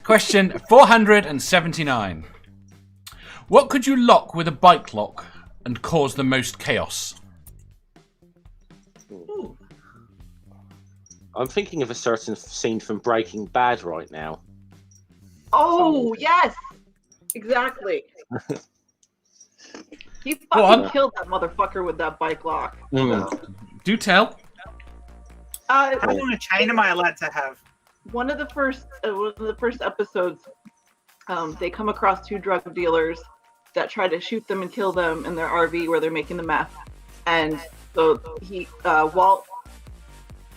Question 479. What could you lock with a bike lock and cause the most chaos? Ooh. I'm thinking of a certain scene from Breaking Bad right now. Oh, yes! Exactly. He fucking killed that motherfucker with that bike lock. So. Do tell. How long a chain am I allowed to have? One of the first episodes, they come across two drug dealers that try to shoot them and kill them in their RV where they're making the meth. And so Walt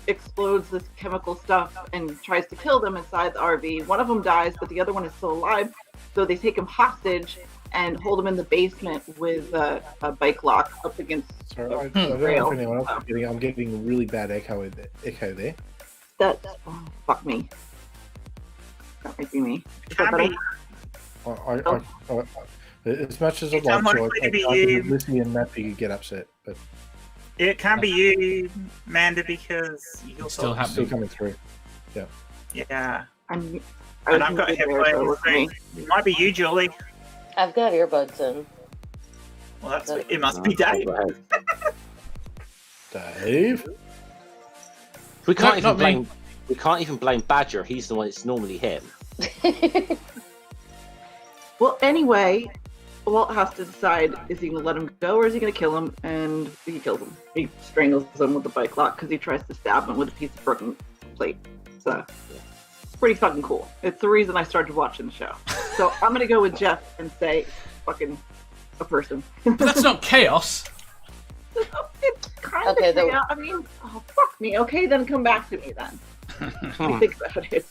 explodes this chemical stuff and tries to kill them inside the RV. One of them dies, but the other one is still alive. So they take him hostage and hold him in the basement with a bike lock up against I don't know if anyone else is getting. I'm getting really bad echo there. Fuck me. That might be me. Is that better? As much as I'd like to, I think Lizzie and Matthew could get upset, but it can't be you, Manda, because you're still coming through. Yeah. Yeah. And I've got headphones. It might be you, Julie. I've got earbuds in. Well, it must be Dave. Dave? We can't even blame Badger. He's the one. It's normally him. Well, anyway, Walt has to decide: is he going to let him go, or is he going to kill him? And he kills him. He strangles him with the bike lock because he tries to stab him with a piece of broken plate. So, it's pretty fucking cool. It's the reason I started watching the show. So I'm going to go with Jeff and say, fucking a person. But that's not chaos. It's kind of chaos. I mean, oh, fuck me. Okay, then come back to me then. I think about it.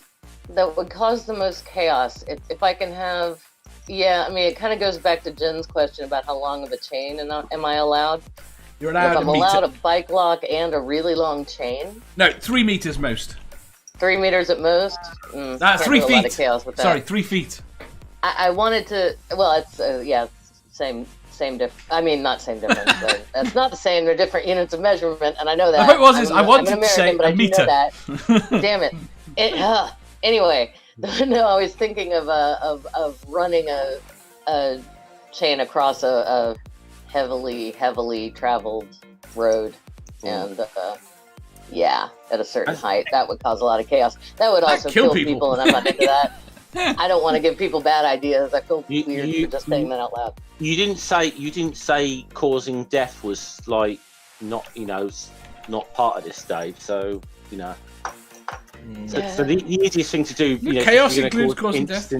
That would cause the most chaos. If I can have... Yeah, I mean, it kind of goes back to Jen's question about how long of a chain am I allowed? You're allowed if I'm allowed a bike lock and a really long chain? No, 3 meters most. 3 meters at most? 3 feet. A lot of chaos with that. Sorry, 3 feet. I wanted to... Well, it's, same difference. I mean, not same difference. But that's not the same. They're different units of measurement, and I know that. The point was, I wanted to say but a meter. I do know that. Damn it. Anyway... No, I was thinking of running a chain across a heavily traveled road, and at a certain height, that would cause a lot of chaos. That would also kill people, and I'm not into that. I don't want to give people bad ideas. I feel weird for just saying that out loud. You didn't say causing death was like not part of this, Dave. So So the easiest thing to do, chaos includes causing death.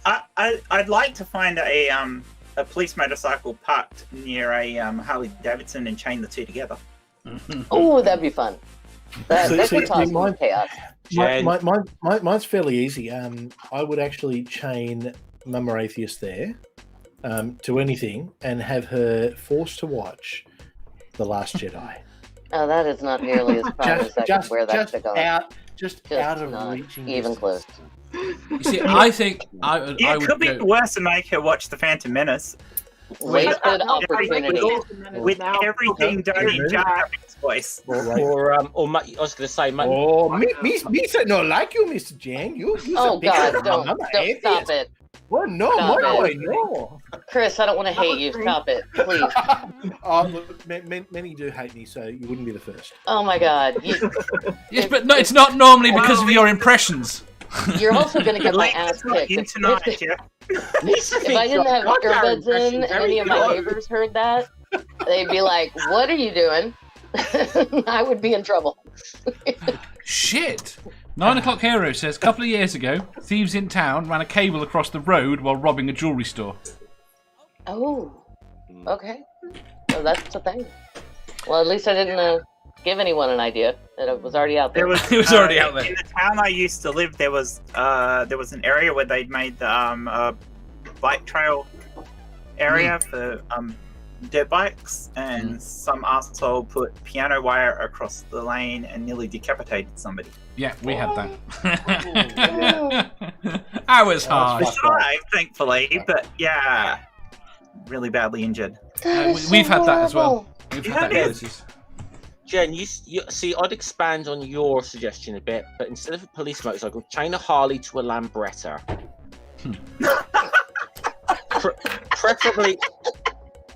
I'd like to find a police motorcycle parked near a Harley Davidson and chain the two together. Oh, that'd be fun. That could cause some chaos. Mine's fairly easy. I would actually chain Mama Atheist there to anything and have her forced to watch The Last Jedi. Oh, that is not nearly as far as I could wear that to go. Just out of reaching. Even close. You see, I think I would could be worse than make her watch The Phantom Menace. Wasted opportunity. With everything done in Jarvis' voice. I was going to say, me said no like you, Mr. Jane. You oh God, don't stop it. Well, no. Chris, I don't want to hate you. Stop it, please. Look, many do hate me, so you wouldn't be the first. Oh my God. Yes, but no, it's not normally because of your impressions. You're also going to get my ass kicked. If I didn't have earbuds in and any of my neighbors heard that, they'd be like, "What are you doing?" I would be in trouble. Shit. 9 o'clock Hero says, a couple of years ago, thieves in town ran a cable across the road while robbing a jewelry store. Oh, okay. So that's the thing. Well, at least I didn't give anyone an idea. It was already out there. It was already out there. In the town I used to live, there was an area where they'd made the bike trail area for dirt bikes, and some arsehole put piano wire across the lane and nearly decapitated somebody. Yeah, we had that. I was hard. Survived, thankfully, but yeah, really badly injured. We've had that as well. We've had that. Jen, you see, I'd expand on your suggestion a bit, but instead of a police motorcycle, chain a Harley to a Lambretta.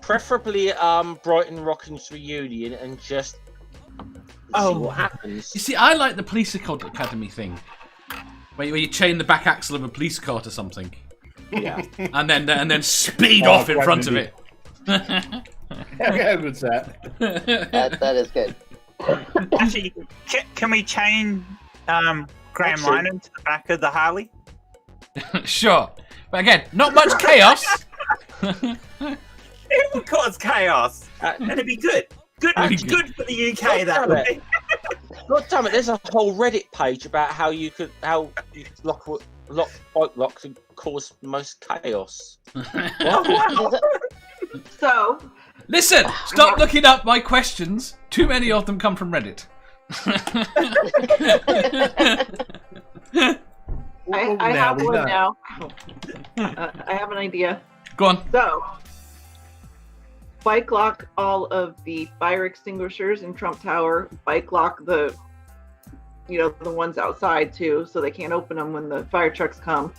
Preferably, Brighton Rocking's reunion, and just see what happens. You see, I like the police academy thing, where you chain the back axle of a police car to something, Yeah. and then speed off in front of it. How good's that? That is good. Actually, can we chain Graham Actually- Linehan to the back of the Harley? Sure, but again, not much chaos. It would cause chaos. It'd be good. Good for the UK. That would be. God damn it! There's a whole Reddit page about how you could lock bike locks and cause the most chaos. So, Listen, stop looking up my questions. Too many of them come from Reddit. I have one now. I have an idea. Go on. So, bike lock all of the fire extinguishers in Trump Tower. Bike lock the ones outside too, so they can't open them when the fire trucks come.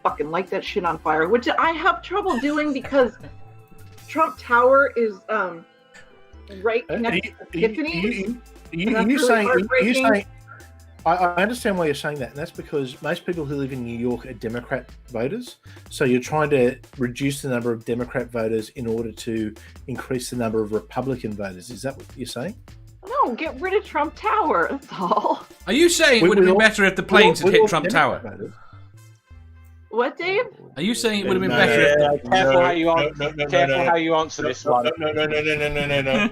Fucking light that shit on fire, which I have trouble doing because Trump Tower is right next to Tiffany's. You're saying I understand why you're saying that, and that's because most people who live in New York are Democrat voters. So you're trying to reduce the number of Democrat voters in order to increase the number of Republican voters. Is that what you're saying? No, get rid of Trump Tower. That's all. Are you saying it would have been better if the planes had hit Trump Tower? What, Dave? Are you saying it would have been better if... Careful how you answer this one. No.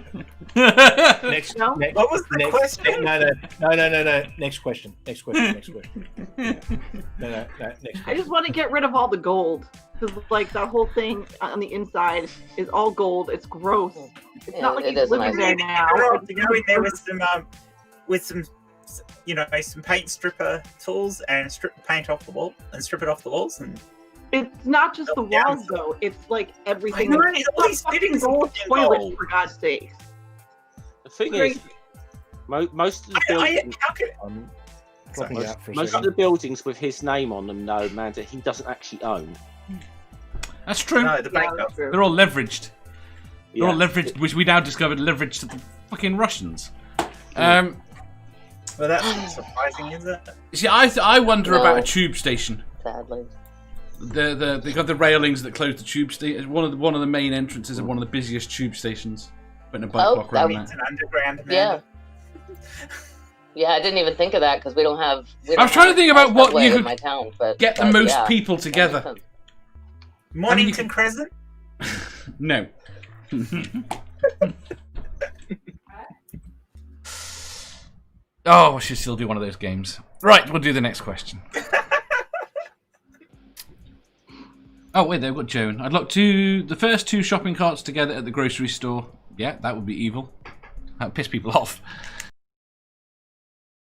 Next, No? What was the question? No. Next question. No. Next I question. just want to get rid of all the gold. Because, like, that whole thing on the inside is all gold. It's gross. It's Yeah, not like it he's is living nice. there now. To go in there with some some paint stripper tools and strip the paint off the wall and strip it off the walls. And It's not just the Yeah. walls, though. It's, like, everything. I know, It's all these fucking fittings gold are toilets, gold. for God's sake. The thing is, most of the buildings, how could I'm dropping out for a most of the second. buildings with his name on them, no, man, that he doesn't actually own. That's true. no, the Yeah, bank that's true. They're all leveraged. They're all Yeah. leveraged, which we now discovered leveraged to the fucking Russians. Well, that's not surprising, is it? See, I wonder No. about a tube station. Sadly. They got the railings that close the tube station. One of the main entrances of one of the busiest tube stations. Putting a bike Oh, block around that It's that. an underground. Yeah. Yeah, I didn't even think of that because we don't have. I was trying to think about what you in could my town, but Get the but most yeah, people that makes together. sense. Mornington Crescent. No. Oh, I should still do one of those games. Right, we'll do the next question. Oh, wait, they've got Joan. I'd lock the first two shopping carts together at the grocery store. Yeah, that would be evil. That would piss people off.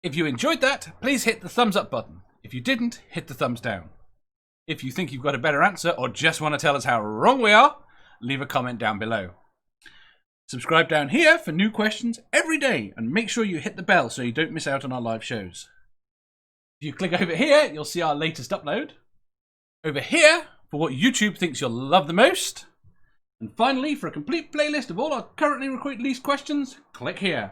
If you enjoyed that, please hit the thumbs up button. If you didn't, hit the thumbs down. If you think you've got a better answer or just want to tell us how wrong we are, leave a comment down below. Subscribe down here for new questions every day and make sure you hit the bell so you don't miss out on our live shows. If you click over here, you'll see our latest upload. Over here, for what YouTube thinks you'll love the most. And finally, for a complete playlist of all our currently released questions, click here.